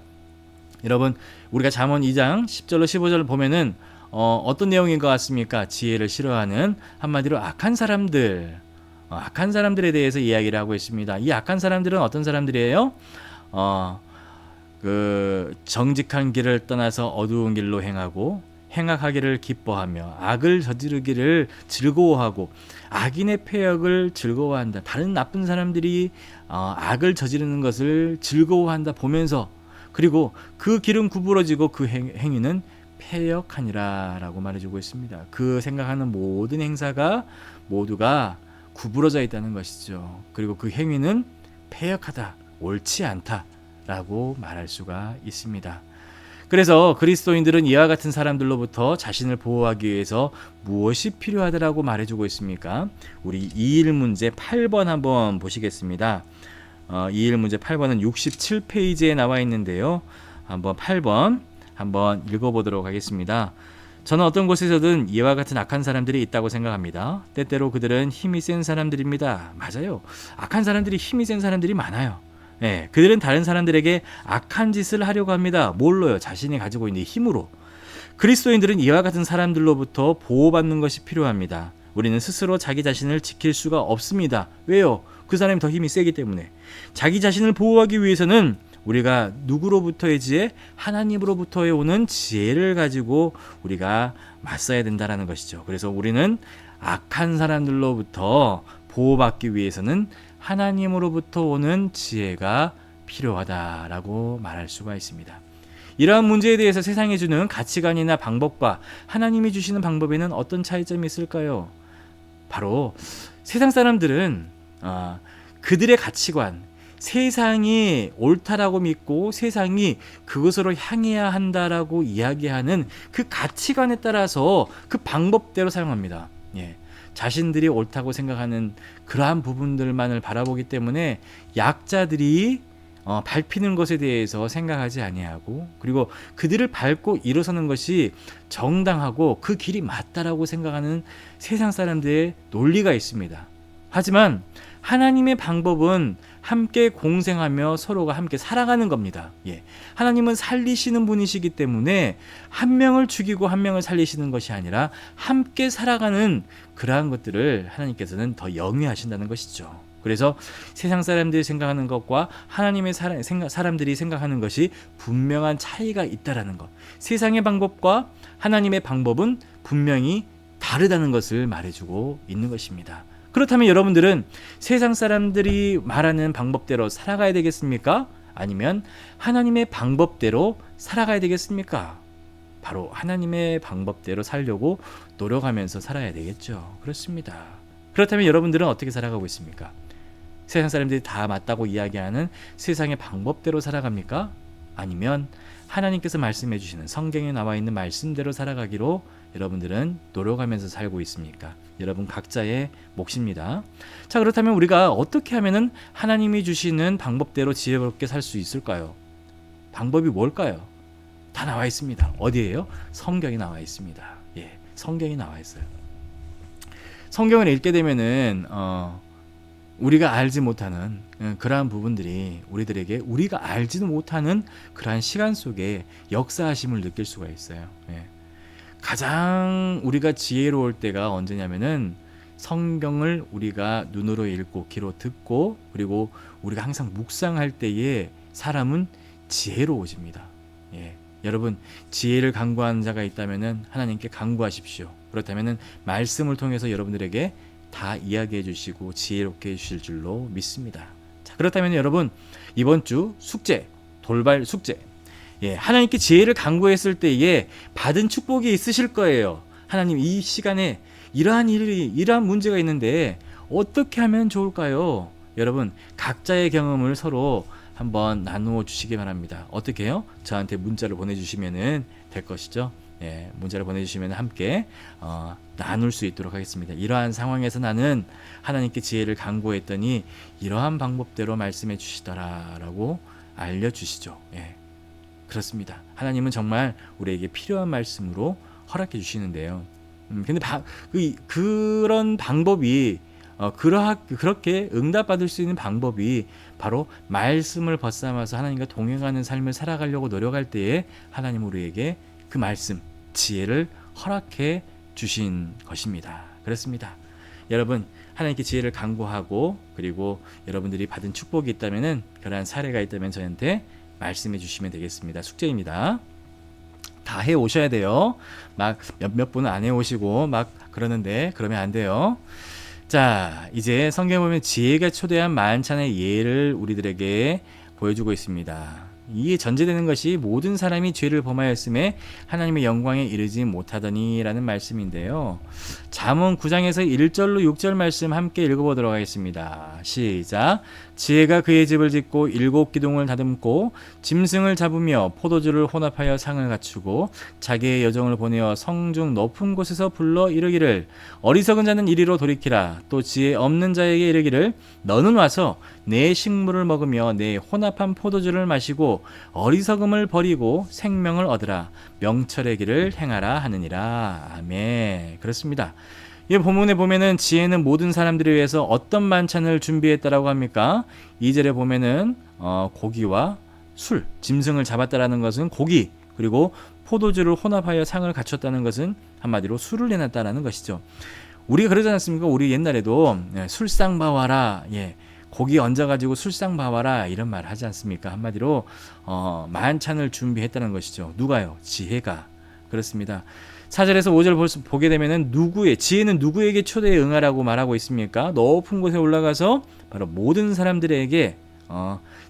여러분, 우리가 잠언 2장 10절로 15절을 보면은 어떤 내용인 것 같습니까? 지혜를 싫어하는, 한마디로 악한 사람들, 악한 사람들에 대해서 이야기를 하고 있습니다. 이 악한 사람들은 어떤 사람들이에요? 그 정직한 길을 떠나서 어두운 길로 행하고 행악하기를 기뻐하며 악을 저지르기를 즐거워하고 악인의 폐역을 즐거워한다. 다른 나쁜 사람들이 악을 저지르는 것을 즐거워한다 보면서, 그리고 그 길은 구부러지고 그 행위는 폐역하니라 라고 말해주고 있습니다. 그 생각하는 모든 행사가 모두가 구부러져 있다는 것이죠. 그리고 그 행위는 폐역하다, 옳지 않다 라고 말할 수가 있습니다. 그래서 그리스도인들은 이와 같은 사람들로부터 자신을 보호하기 위해서 무엇이 필요하다라고 말해주고 있습니까? 우리 2일 문제 8번 한번 보시겠습니다. 2일 문제 8번은 67페이지에 나와 있는데요. 한번 8번 한번 읽어보도록 하겠습니다. 저는 어떤 곳에서든 이와 같은 악한 사람들이 있다고 생각합니다. 때때로 그들은 힘이 센 사람들입니다. 맞아요. 악한 사람들이 힘이 센 사람들이 많아요. 예, 그들은 다른 사람들에게 악한 짓을 하려고 합니다. 뭘로요? 자신이 가지고 있는 힘으로. 그리스도인들은 이와 같은 사람들로부터 보호받는 것이 필요합니다. 우리는 스스로 자기 자신을 지킬 수가 없습니다. 왜요? 그 사람이 더 힘이 세기 때문에. 자기 자신을 보호하기 위해서는 우리가 누구로부터의 지혜? 하나님으로부터의 오는 지혜를 가지고 우리가 맞서야 된다는 것이죠. 그래서 우리는 악한 사람들로부터 보호받기 위해서는 하나님으로부터 오는 지혜가 필요하다라고 말할 수가 있습니다. 이러한 문제에 대해서 세상이 주는 가치관이나 방법과 하나님이 주시는 방법에는 어떤 차이점이 있을까요? 바로 세상 사람들은 그들의 가치관, 세상이 옳다라고 믿고 세상이 그것으로 향해야 한다라고 이야기하는 그 가치관에 따라서 그 방법대로 사용합니다. 예. 자신들이 옳다고 생각하는 그러한 부분들만을 바라보기 때문에 약자들이 밟히는 것에 대해서 생각하지 아니하고, 그리고 그들을 밟고 일어서는 것이 정당하고 그 길이 맞다라고 생각하는 세상 사람들의 논리가 있습니다. 하지만 하나님의 방법은 함께 공생하며 서로가 함께 살아가는 겁니다. 예. 하나님은 살리시는 분이시기 때문에 한 명을 죽이고 한 명을 살리시는 것이 아니라 함께 살아가는 그러한 것들을 하나님께서는 더 영위하신다는 것이죠. 그래서 세상 사람들이 생각하는 것과 하나님의 사람들이 생각하는 것이 분명한 차이가 있다라는 것. 세상의 방법과 하나님의 방법은 분명히 다르다는 것을 말해주고 있는 것입니다. 그렇다면 여러분들은 세상 사람들이 말하는 방법대로 살아가야 되겠습니까? 아니면 하나님의 방법대로 살아가야 되겠습니까? 바로 하나님의 방법대로 살려고 노력하면서 살아야 되겠죠. 그렇습니다. 그렇다면 여러분들은 어떻게 살아가고 있습니까? 세상 사람들이 다 맞다고 이야기하는 세상의 방법대로 살아갑니까? 아니면 하나님께서 말씀해 주시는 성경에 나와 있는 말씀대로 살아가기로 여러분들은 노력하면서 살고 있습니까? 여러분 각자의 몫입니다. 자, 그렇다면 우리가 어떻게 하면은 하나님이 주시는 방법대로 지혜롭게 살 수 있을까요? 방법이 뭘까요? 다 나와 있습니다. 어디예요? 성경이 나와 있습니다. 예, 성경이 나와 있어요. 성경을 읽게 되면은 우리가 알지 못하는 그러한 부분들이 우리들에게 우리가 알지도 못하는 그러한 시간 속에 역사하심을 느낄 수가 있어요. 예. 가장 우리가 지혜로울 때가 언제냐면은 성경을 우리가 눈으로 읽고 귀로 듣고 그리고 우리가 항상 묵상할 때에 사람은 지혜로워집니다. 예. 여러분 지혜를 간구하는 자가 있다면은 하나님께 간구하십시오. 그렇다면은 말씀을 통해서 여러분들에게 다 이야기해 주시고 지혜롭게 해주실 줄로 믿습니다. 자, 그렇다면 여러분 이번 주 숙제, 돌발 숙제, 예, 하나님께 지혜를 간구했을 때에 받은 축복이 있으실 거예요. 하나님 이 시간에 이러한 문제가 있는데 어떻게 하면 좋을까요? 여러분 각자의 경험을 서로 한번 나누어 주시기 바랍니다. 어떻게 해요? 저한테 문자를 보내주시면 될 것이죠. 예, 문자를 보내주시면 함께 나눌 수 있도록 하겠습니다. 이러한 상황에서 나는 하나님께 지혜를 간구했더니 이러한 방법대로 말씀해 주시더라라고 알려주시죠. 예, 그렇습니다. 하나님은 정말 우리에게 필요한 말씀으로 허락해 주시는데요. 근데 그런 방법이 그렇게 응답받을 수 있는 방법이 바로 말씀을 벗삼아서 하나님과 동행하는 삶을 살아가려고 노력할 때에 하나님 우리에게 그 말씀, 지혜를 허락해 주신 것입니다. 그렇습니다. 여러분 하나님께 지혜를 간구하고 그리고 여러분들이 받은 축복이 있다면은 그러한 사례가 있다면 저한테 말씀해 주시면 되겠습니다. 숙제입니다. 다 해 오셔야 돼요. 막 몇 분은 안 해 오시고 막 그러는데 그러면 안 돼요. 자, 이제 성경에 보면 지혜가 초대한 만찬의 예를 우리들에게 보여주고 있습니다. 이에 전제되는 것이 모든 사람이 죄를 범하였음에 하나님의 영광에 이르지 못하더니 라는 말씀인데요. 잠언 9장에서 1절로 6절 말씀 함께 읽어보도록 하겠습니다. 시작. 지혜가 그의 집을 짓고 7 기둥을 다듬고 짐승을 잡으며 포도주를 혼합하여 상을 갖추고 자기의 여종을 보내어 성중 높은 곳에서 불러 이르기를 어리석은 자는 이리로 돌이키라. 또 지혜 없는 자에게 이르기를 너는 와서 내 식물을 먹으며 내 혼합한 포도주를 마시고 어리석음을 버리고 생명을 얻으라. 명철의 길을 행하라 하느니라. 아멘. 그렇습니다. 이 본문에 보면은 지혜는 모든 사람들을 위해서 어떤 만찬을 준비했다라고 합니까? 2절에 보면은 고기와 술, 짐승을 잡았다라는 것은 고기, 그리고 포도주를 혼합하여 상을 갖췄다는 것은 한마디로 술을 내놨다라는 것이죠. 우리가 그러지 않습니까? 우리 옛날에도 술상 봐와라, 고기 얹어가지고 술상 봐와라 이런 말 하지 않습니까? 한마디로 만찬을 준비했다는 것이죠. 누가요? 지혜가. 그렇습니다. 4절에서 5절 보게 되면은 지혜는 누구에게 초대에 응하라고 말하고 있습니까? 높은 곳에 올라가서 바로 모든 사람들에게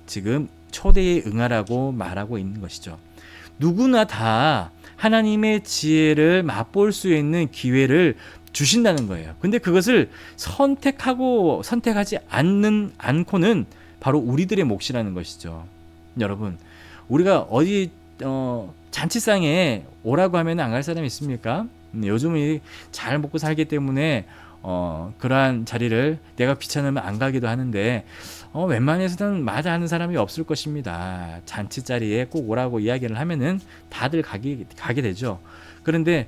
지금 초대에 응하라고 말하고 있는 것이죠. 누구나 다 하나님의 지혜를 맛볼 수 있는 기회를 주신다는 거예요. 근데 그것을 선택하지 않고는 바로 우리들의 몫이라는 것이죠. 여러분, 우리가 어디 잔치상에 오라고 하면 안 갈 사람이 있습니까? 요즘은 잘 먹고 살기 때문에 그러한 자리를 내가 귀찮으면 안 가기도 하는데 웬만해서는 마다하는 사람이 없을 것입니다. 잔치 자리에 꼭 오라고 이야기를 하면은 다들 가게 되죠. 그런데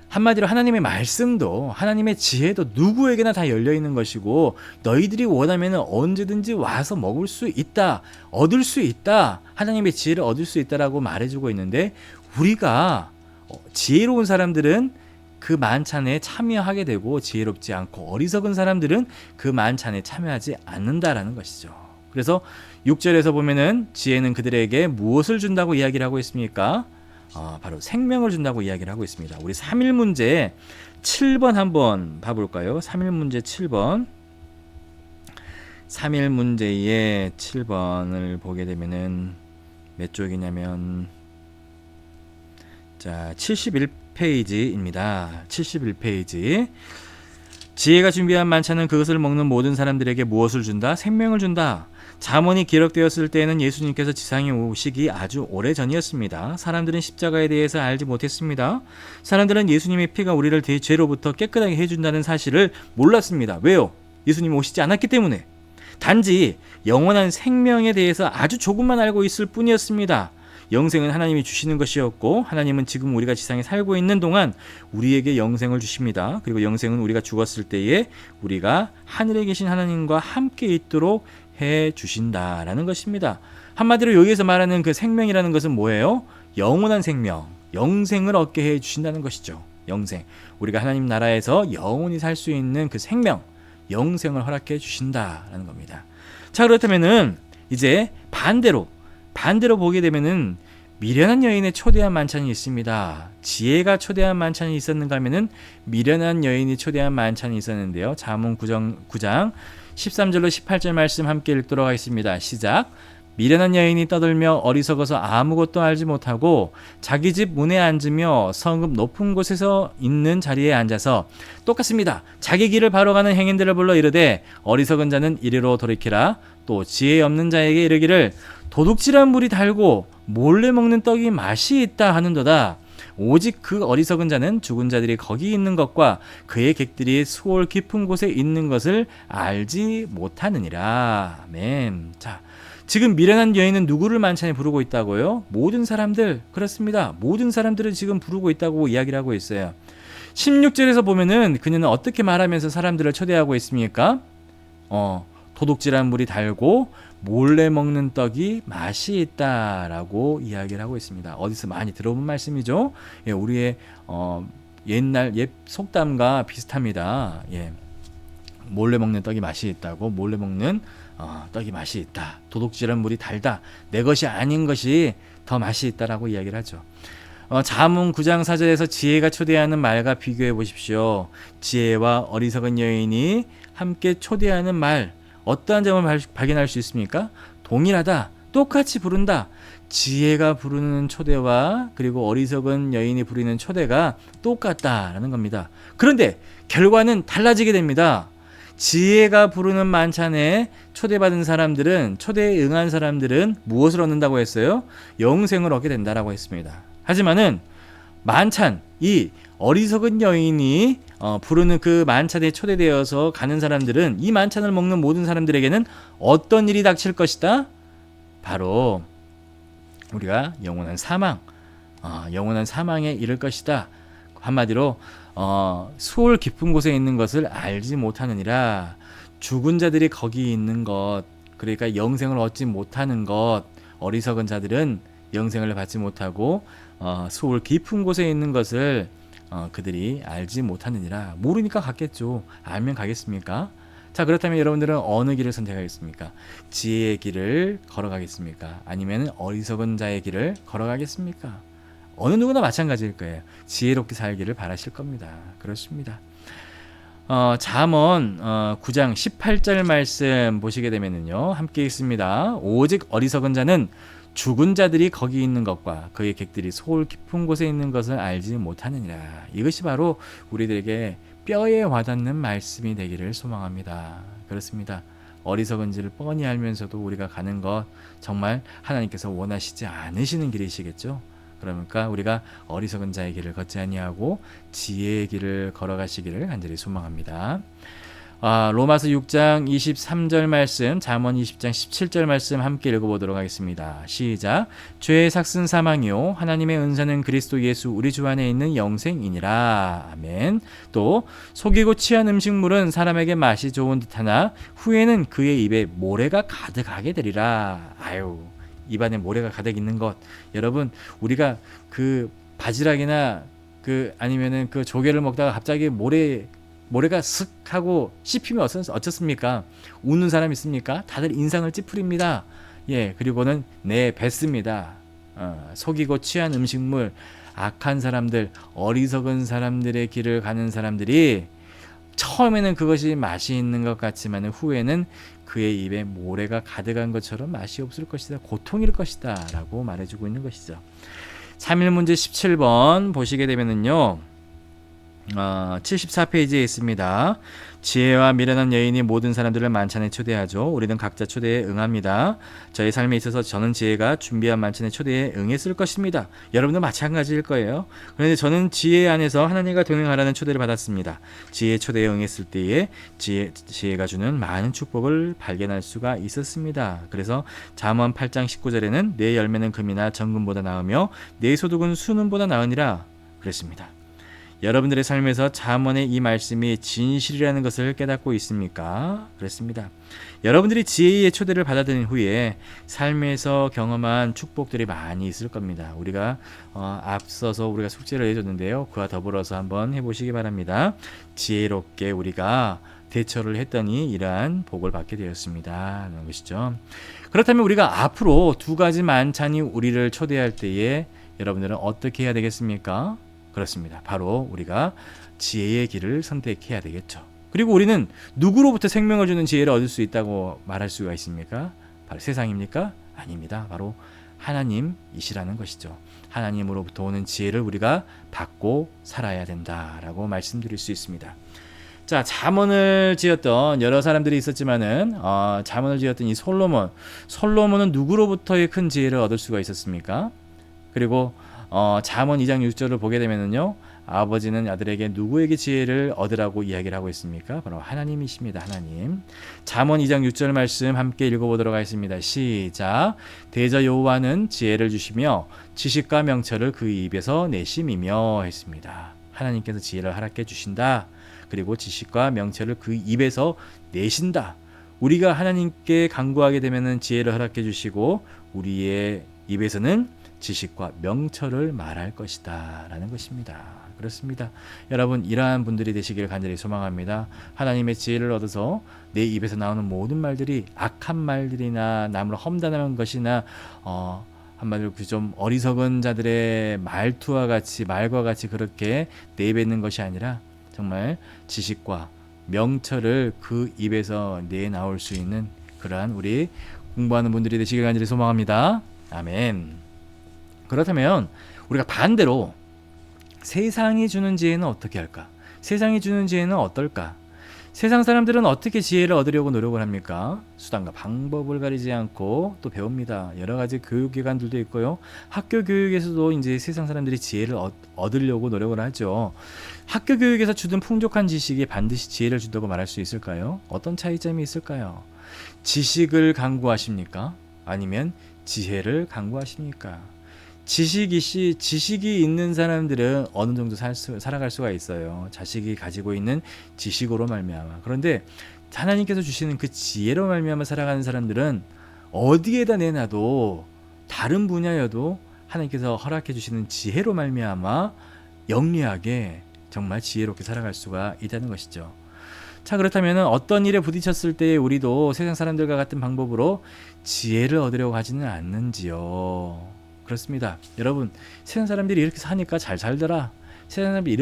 한마디로 하나님의 말씀도 하나님의 지혜도 누구에게나 다 열려 있는 것이고 너희들이 원하면 언제든지 와서 먹을 수 있다, 얻을 수 있다, 하나님의 지혜를 얻을 수 있다라고 말해주고 있는데 우리가 지혜로운 사람들은 그 만찬에 참여하게 되고 지혜롭지 않고 어리석은 사람들은 그 만찬에 참여하지 않는다라는 것이죠. 그래서 6절에서 보면은 지혜는 그들에게 무엇을 준다고 이야기를 하고 있습니까? 바로 생명을 준다고 이야기를 하고 있습니다. 우리 3일 문제 7번 한번 봐볼까요? 3일 문제 7번. 3일 문제의 7번을 보게 되면은 몇 쪽이냐면 자 71페이지입니다. 71페이지. 지혜가 준비한 만찬은 그것을 먹는 모든 사람들에게 무엇을 준다? 생명을 준다. 잠언이 기록되었을 때에는 예수님께서 지상에 오시기 아주 오래전이었습니다. 사람들은 십자가에 대해서 알지 못했습니다. 사람들은 예수님의 피가 우리를 죄로부터 깨끗하게 해준다는 사실을 몰랐습니다. 왜요? 예수님이 오시지 않았기 때문에. 단지 영원한 생명에 대해서 아주 조금만 알고 있을 뿐이었습니다. 영생은 하나님이 주시는 것이었고 하나님은 지금 우리가 지상에 살고 있는 동안 우리에게 영생을 주십니다. 그리고 영생은 우리가 죽었을 때에 우리가 하늘에 계신 하나님과 함께 있도록 해 주신다라는 것입니다. 한마디로 여기에서 말하는 그 생명이라는 것은 뭐예요? 영원한 생명, 영생을 얻게 해 주신다는 것이죠. 영생. 우리가 하나님 나라에서 영원히 살 수 있는 그 생명, 영생을 허락해 주신다라는 겁니다. 자, 그렇다면은 이제 반대로 보게 되면은 미련한 여인의 초대한 만찬이 있습니다. 지혜가 초대한 만찬이 있었는가 하면은 미련한 여인이 초대한 만찬이 있었는데요. 잠언 9장 13절로 18절 말씀 함께 읽도록 하겠습니다. 시작. 미련한 여인이 떠들며 어리석어서 아무것도 알지 못하고 자기 집 문에 앉으며 성읍 높은 곳에서 있는 자리에 앉아서 똑같습니다. 자기 길을 바로 가는 행인들을 불러 이르되 어리석은 자는 이리로 돌이키라. 또 지혜 없는 자에게 이르기를 도둑질한 물이 달고 몰래 먹는 떡이 맛이 있다 하는도다. 오직 그 어리석은 자는 죽은 자들이 거기 있는 것과 그의 객들이 수월 깊은 곳에 있는 것을 알지 못하느니라. 아멘. 자, 지금 미련한 여인은 누구를 만찬에 부르고 있다고요? 모든 사람들. 그렇습니다. 모든 사람들을 지금 부르고 있다고 이야기를 하고 있어요. 16절에서 보면은 그녀는 어떻게 말하면서 사람들을 초대하고 있습니까? 도둑질한 물이 달고 몰래 먹는 떡이 맛이 있다라고 이야기를 하고 있습니다. 어디서 많이 들어본 말씀이죠. 예, 우리의 옛날 옛 속담과 비슷합니다. 예, 몰래 먹는 떡이 맛이 있다고, 몰래 먹는 떡이 맛이 있다. 도둑질한 물이 달다. 내 것이 아닌 것이 더 맛이 있다라고 이야기를 하죠. 잠언 9장 4절에서 지혜가 초대하는 말과 비교해 보십시오. 지혜와 어리석은 여인이 함께 초대하는 말, 어떠한 점을 발견할 수 있습니까? 동일하다. 똑같이 부른다. 지혜가 부르는 초대와 그리고 어리석은 여인이 부르는 초대가 똑같다라는 겁니다. 그런데 결과는 달라지게 됩니다. 지혜가 부르는 만찬에 초대받은 사람들은, 초대에 응한 사람들은 무엇을 얻는다고 했어요? 영생을 얻게 된다라고 했습니다. 하지만은 만찬, 이 어리석은 여인이 부르는 그 만찬에 초대되어서 가는 사람들은, 이 만찬을 먹는 모든 사람들에게는 어떤 일이 닥칠 것이다? 바로 우리가 영원한 사망에 이를 것이다. 한마디로 수월 깊은 곳에 있는 것을 알지 못하느니라. 죽은 자들이 거기 있는 것, 그러니까 영생을 얻지 못하는 것, 어리석은 자들은 영생을 받지 못하고 수월 깊은 곳에 있는 것을 그들이 알지 못하느니라. 모르니까 갔겠죠. 알면 가겠습니까? 자, 그렇다면 여러분들은 어느 길을 선택하겠습니까? 지혜의 길을 걸어가겠습니까? 아니면 어리석은 자의 길을 걸어가겠습니까? 어느 누구나 마찬가지일 거예요. 지혜롭게 살기를 바라실 겁니다. 그렇습니다. 잠언 9장 18절 말씀 보시게 되면은요, 함께 있습니다. 오직 어리석은 자는 죽은 자들이 거기 있는 것과 그의 객들이 소울 깊은 곳에 있는 것을 알지 못하느니라. 이것이 바로 우리들에게 뼈에 와닿는 말씀이 되기를 소망합니다. 그렇습니다. 어리석은지를 뻔히 알면서도 우리가 가는 것, 정말 하나님께서 원하시지 않으시는 길이시겠죠. 그러니까 우리가 어리석은 자의 길을 걷지 아니하고 지혜의 길을 걸어가시기를 간절히 소망합니다. 로마서 6장 23절 말씀, 잠언 20장 17절 말씀 함께 읽어보도록 하겠습니다. 시작. 죄의 삭슨 사망이요 하나님의 은사는 그리스도 예수 우리 주 안에 있는 영생이니라. 아멘. 또 속이고 취한 음식물은 사람에게 맛이 좋은 듯하나 후에는 그의 입에 모래가 가득하게 되리라. 아유, 입안에 모래가 가득 있는 것. 여러분, 우리가 그 바지락이나 아니면은 그 조개를 먹다가 갑자기 모래가 슥 하고 씹히면 어떻습니까? 웃는 사람 있습니까? 다들 인상을 찌푸립니다. 예, 그리고는 뱉습니다. 속이고 취한 음식물, 악한 사람들, 어리석은 사람들의 길을 가는 사람들이 처음에는 그것이 맛이 있는 것 같지만 후에는 그의 입에 모래가 가득한 것처럼 맛이 없을 것이다. 고통일 것이다. 라고 말해주고 있는 것이죠. 3일 문제 17번 보시게 되면은요, 74페이지에 있습니다. 지혜와 미련한 여인이 모든 사람들을 만찬에 초대하죠. 우리는 각자 초대에 응합니다. 저의 삶에 있어서 저는 지혜가 준비한 만찬의 초대에 응했을 것입니다. 여러분도 마찬가지일 거예요. 그런데 저는 지혜 안에서 하나님과 동행하라는 초대를 받았습니다. 지혜의 초대에 응했을 때에 지혜가 주는 많은 축복을 발견할 수가 있었습니다. 그래서 잠언 8장 19절에는 내 열매는 금이나 정금보다 나으며 내 소득은 수는보다 나으니라 그랬습니다. 여러분들의 삶에서 잠언의 이 말씀이 진실이라는 것을 깨닫고 있습니까? 그렇습니다. 여러분들이 지혜의 초대를 받아들인 후에 삶에서 경험한 축복들이 많이 있을 겁니다. 우리가 앞서서 우리가 숙제를 해줬는데요. 그와 더불어서 한번 해보시기 바랍니다. 지혜롭게 우리가 대처를 했더니 이러한 복을 받게 되었습니다. 라는 것이죠. 그렇다면 우리가 앞으로 두 가지 만찬이 우리를 초대할 때에 여러분들은 어떻게 해야 되겠습니까? 그렇습니다. 바로 우리가 지혜의 길을 선택해야 되겠죠. 그리고 우리는 누구로부터 생명을 주는 지혜를 얻을 수 있다고 말할 수가 있습니까? 바로 세상입니까? 아닙니다. 바로 하나님이시라는 것이죠. 하나님으로부터 오는 지혜를 우리가 받고 살아야 된다라고 말씀드릴 수 있습니다. 자, 잠언을 지었던 여러 사람들이 있었지만은 잠언을 지었던 이 솔로몬은 누구로부터의 큰 지혜를 얻을 수가 있었습니까? 그리고 잠언 2장 6절을 보게 되면은요, 아버지는 아들에게 누구에게 지혜를 얻으라고 이야기를 하고 있습니까? 바로 하나님이십니다. 하나님. 잠언 2장 6절 말씀 함께 읽어보도록 하겠습니다. 시작. 대저 여호와는 지혜를 주시며 지식과 명철을 그 입에서 내심이며 했습니다. 하나님께서 지혜를 허락해 주신다. 그리고 지식과 명철을 그 입에서 내신다. 우리가 하나님께 간구하게 되면은 지혜를 허락해 주시고 우리의 입에서는 지식과 명철을 말할 것이다 라는 것입니다. 그렇습니다. 여러분, 이러한 분들이 되시기를 간절히 소망합니다. 하나님의 지혜를 얻어서 내 입에서 나오는 모든 말들이 악한 말들이나 남을 험담하는 것이나 한마디로 좀 어리석은 자들의 말과 같이 그렇게 내뱉는 것이 아니라 정말 지식과 명철을 그 입에서 내나올 수 있는 그러한 우리 공부하는 분들이 되시길 간절히 소망합니다. 아멘. 그렇다면 우리가 반대로 세상이 주는 지혜는 어떻게 할까? 세상이 주는 지혜는 어떨까? 세상 사람들은 어떻게 지혜를 얻으려고 노력을 합니까? 수단과 방법을 가리지 않고 또 배웁니다. 여러 가지 교육기관들도 있고요. 학교 교육에서도 이제 세상 사람들이 지혜를 얻으려고 노력을 하죠. 학교 교육에서 주는 풍족한 지식이 반드시 지혜를 준다고 말할 수 있을까요? 어떤 차이점이 있을까요? 지식을 강구하십니까? 아니면 지혜를 강구하십니까? 지식이 있는 사람들은 어느 정도 살아갈 수가 있어요. 자식이 가지고 있는 지식으로 말미암아. 그런데 하나님께서 주시는 그 지혜로 말미암아 살아가는 사람들은 어디에다 내놔도 다른 분야여도 하나님께서 허락해 주시는 지혜로 말미암아 영리하게 정말 지혜롭게 살아갈 수가 있다는 것이죠. 자, 그렇다면 어떤 일에 부딪혔을 때 우리도 세상 사람들과 같은 방법으로 지혜를 얻으려고 하지는 않는지요? 그렇습니다. 여러분, 세상 사람들이 이렇게 사니까 잘 살더라. 세상 사람들이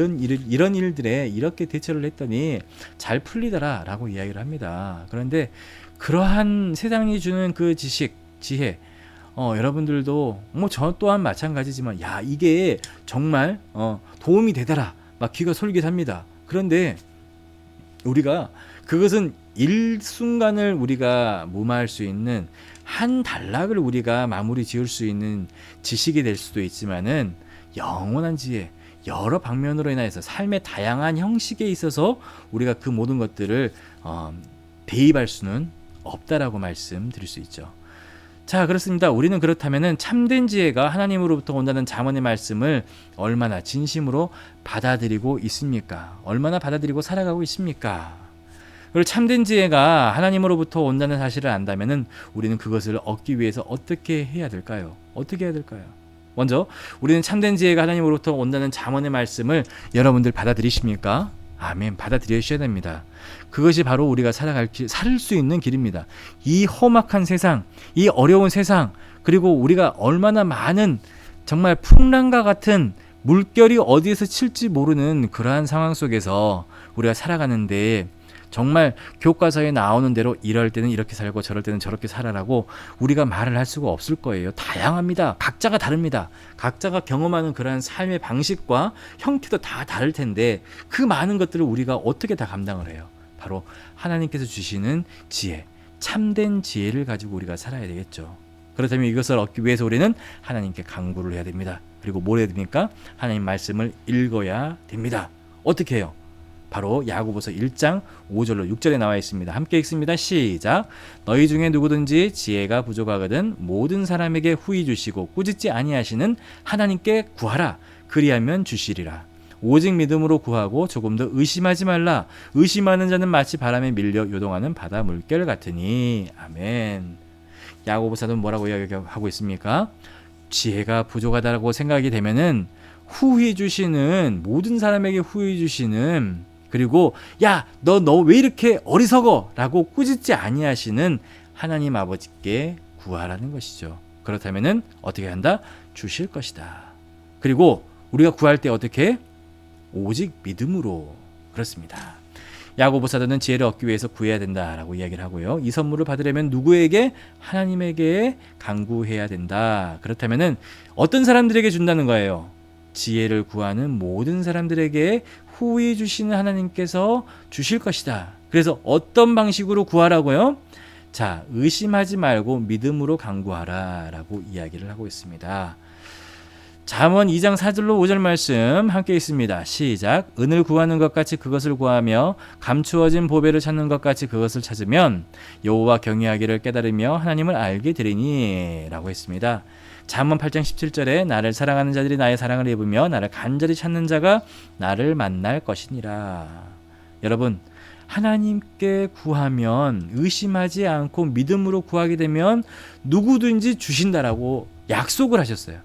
이런 일들에 이렇게 대처를 했더니 잘 풀리더라 라고 이야기를 합니다. 그런데 그러한 세상이 주는 그 지식, 지혜, 여러분들도 저 또한 마찬가지지만 야, 이게 정말 도움이 되더라. 막 귀가 솔깃합니다. 그런데 우리가 그것은 일순간을 우리가 무마할 수 있는 한 단락을 우리가 마무리 지을 수 있는 지식이 될 수도 있지만은 영원한 지혜, 여러 방면으로 인해서 삶의 다양한 형식에 있어서 우리가 그 모든 것들을 대입할 수는 없다라고 말씀드릴 수 있죠. 자, 그렇습니다. 우리는 그렇다면은 참된 지혜가 하나님으로부터 온다는 잠언의 말씀을 얼마나 진심으로 받아들이고 있습니까? 얼마나 받아들이고 살아가고 있습니까? 그리고 참된 지혜가 하나님으로부터 온다는 사실을 안다면은 우리는 그것을 얻기 위해서 어떻게 해야 될까요? 어떻게 해야 될까요? 먼저 우리는 참된 지혜가 하나님으로부터 온다는 잠언의 말씀을 여러분들 받아들이십니까? 아멘. 받아들여주셔야 됩니다. 그것이 바로 우리가 살 수 있는 길입니다. 이 험악한 세상, 이 어려운 세상, 그리고 우리가 얼마나 많은 정말 풍랑과 같은 물결이 어디에서 칠지 모르는 그러한 상황 속에서 우리가 살아가는데 정말 교과서에 나오는 대로 이럴 때는 이렇게 살고 저럴 때는 저렇게 살아라고 우리가 말을 할 수가 없을 거예요. 다양합니다. 각자가 다릅니다. 각자가 경험하는 그러한 삶의 방식과 형태도 다 다를 텐데 그 많은 것들을 우리가 어떻게 다 감당을 해요? 바로 하나님께서 주시는 지혜, 참된 지혜를 가지고 우리가 살아야 되겠죠. 그렇다면 이것을 얻기 위해서 우리는 하나님께 간구를 해야 됩니다. 그리고 뭘 해야 됩니까? 하나님 말씀을 읽어야 됩니다. 어떻게 해요? 바로 야고보서 1장 5절로 6절에 나와 있습니다. 함께 읽습니다. 시작. 너희 중에 누구든지 지혜가 부족하거든 모든 사람에게 후히 주시고 꾸짖지 아니하시는 하나님께 구하라. 그리하면 주시리라. 오직 믿음으로 구하고 조금 더 의심하지 말라. 의심하는 자는 마치 바람에 밀려 요동하는 바다 물결 같으니. 아멘. 야고보사는 뭐라고 이야기하고 있습니까? 지혜가 부족하다고 생각이 되면은 후히 주시는, 모든 사람에게 후히 주시는, 그리고 야, 너 왜 이렇게 어리석어? 라고 꾸짖지 아니하시는 하나님 아버지께 구하라는 것이죠. 그렇다면은 어떻게 한다? 주실 것이다. 그리고 우리가 구할 때 어떻게? 오직 믿음으로. 그렇습니다. 야고보 사도는 지혜를 얻기 위해서 구해야 된다라고 이야기를 하고요. 이 선물을 받으려면 누구에게? 하나님에게 간구해야 된다. 그렇다면은 어떤 사람들에게 준다는 거예요? 지혜를 구하는 모든 사람들에게 후히 주시는 하나님께서 주실 것이다. 그래서 어떤 방식으로 구하라고요? 자, 의심하지 말고 믿음으로 간구하라 라고 이야기를 하고 있습니다. 잠언 2장 4절로 5절 말씀 함께 있습니다. 시작. 은을 구하는 것 같이 그것을 구하며 감추어진 보배를 찾는 것 같이 그것을 찾으면 여호와 경외하기를 깨달으며 하나님을 알게 되리니 라고 했습니다. 잠언 8장 17절에 나를 사랑하는 자들이 나의 사랑을 입으며 나를 간절히 찾는 자가 나를 만날 것이니라. 여러분, 하나님께 구하면 의심하지 않고 믿음으로 구하게 되면 누구든지 주신다라고 약속을 하셨어요.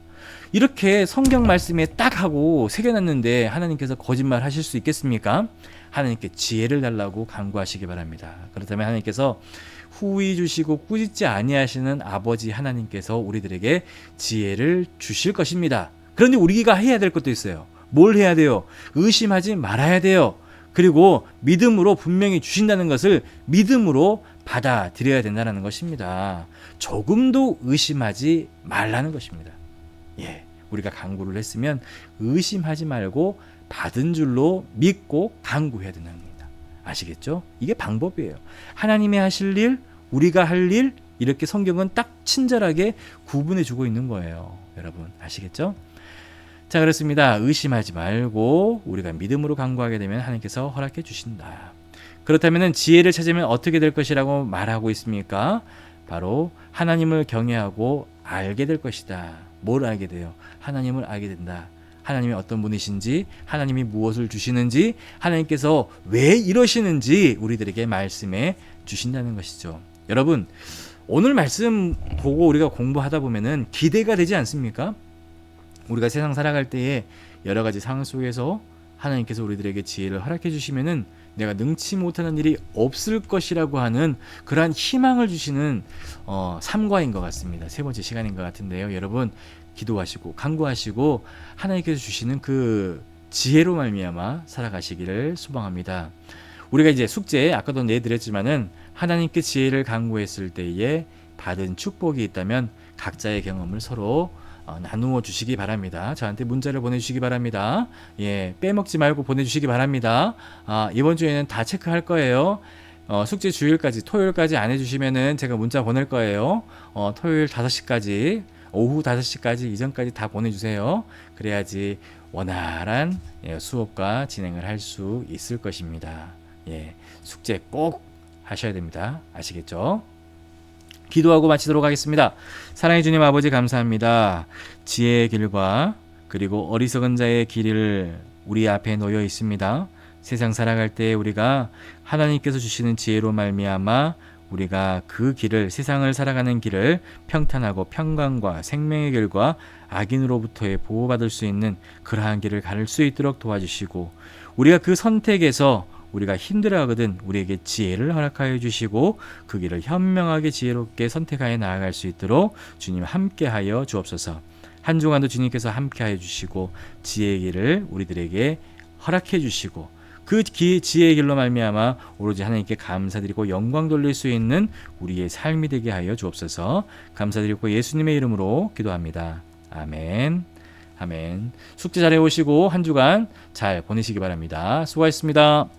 이렇게 성경 말씀에 딱 하고 새겨놨는데 하나님께서 거짓말 하실 수 있겠습니까? 하나님께 지혜를 달라고 간구하시기 바랍니다. 그렇다면 하나님께서 후히 주시고 꾸짖지 아니하시는 아버지 하나님께서 우리들에게 지혜를 주실 것입니다. 그런데 우리가 해야 될 것도 있어요. 뭘 해야 돼요? 의심하지 말아야 돼요. 그리고 믿음으로 분명히 주신다는 것을 믿음으로 받아들여야 된다는 것입니다. 조금도 의심하지 말라는 것입니다. 예, 우리가 간구를 했으면 의심하지 말고 받은 줄로 믿고 간구해야 된답니다. 아시겠죠? 이게 방법이에요. 하나님이 하실 일, 우리가 할 일, 이렇게 성경은 딱 친절하게 구분해 주고 있는 거예요. 여러분 아시겠죠? 자, 그렇습니다. 의심하지 말고 우리가 믿음으로 간구하게 되면 하나님께서 허락해 주신다. 그렇다면 지혜를 찾으면 어떻게 될 것이라고 말하고 있습니까? 바로 하나님을 경외하고 알게 될 것이다. 뭘 알게 돼요? 하나님을 알게 된다. 하나님이 어떤 분이신지, 하나님이 무엇을 주시는지, 하나님께서 왜 이러시는지 우리들에게 말씀해 주신다는 것이죠. 여러분, 오늘 말씀 보고 우리가 공부하다 보면은 기대가 되지 않습니까? 우리가 세상 살아갈 때에 여러 가지 상황 속에서 하나님께서 우리들에게 지혜를 허락해 주시면은 내가 능치 못하는 일이 없을 것이라고 하는 그러한 희망을 주시는 삼과인 것 같습니다. 세 번째 시간인 것 같은데요. 여러분 기도하시고 간구하시고 하나님께서 주시는 그 지혜로 말미암아 살아가시기를 소망합니다. 우리가 이제 숙제 아까도 내드렸지만은 하나님께 지혜를 간구했을 때에 받은 축복이 있다면 각자의 경험을 서로 나누어 주시기 바랍니다. 저한테 문자를 보내주시기 바랍니다. 예, 빼먹지 말고 보내주시기 바랍니다. 이번 주에는 다 체크할 거예요. 숙제 주일까지 토요일까지 안 해주시면은 제가 문자 보낼 거예요. 토요일 5시까지 오후 5시까지 이전까지 다 보내주세요. 그래야지 원활한 수업과 진행을 할 수 있을 것입니다. 예, 숙제 꼭 하셔야 됩니다. 아시겠죠? 기도하고 마치도록 하겠습니다. 사랑해 주님 아버지 감사합니다. 지혜의 길과 그리고 어리석은 자의 길을 우리 앞에 놓여 있습니다. 세상 살아갈 때 우리가 하나님께서 주시는 지혜로 말미암아 우리가 그 길을 세상을 살아가는 길을 평탄하고 평강과 생명의 길과 악인으로부터의 보호받을 수 있는 그러한 길을 가를 수 있도록 도와주시고 우리가 그 선택에서 우리가 힘들어하거든 우리에게 지혜를 허락하여 주시고 그 길을 현명하게 지혜롭게 선택하여 나아갈 수 있도록 주님 함께하여 주옵소서. 한 주간도 주님께서 함께하여 주시고 지혜의 길을 우리들에게 허락해 주시고 그 지혜의 길로 말미암아 오로지 하나님께 감사드리고 영광 돌릴 수 있는 우리의 삶이 되게 하여 주옵소서. 감사드리고 예수님의 이름으로 기도합니다. 아멘. 아멘. 숙제 잘 해오시고 한 주간 잘 보내시기 바랍니다. 수고하셨습니다.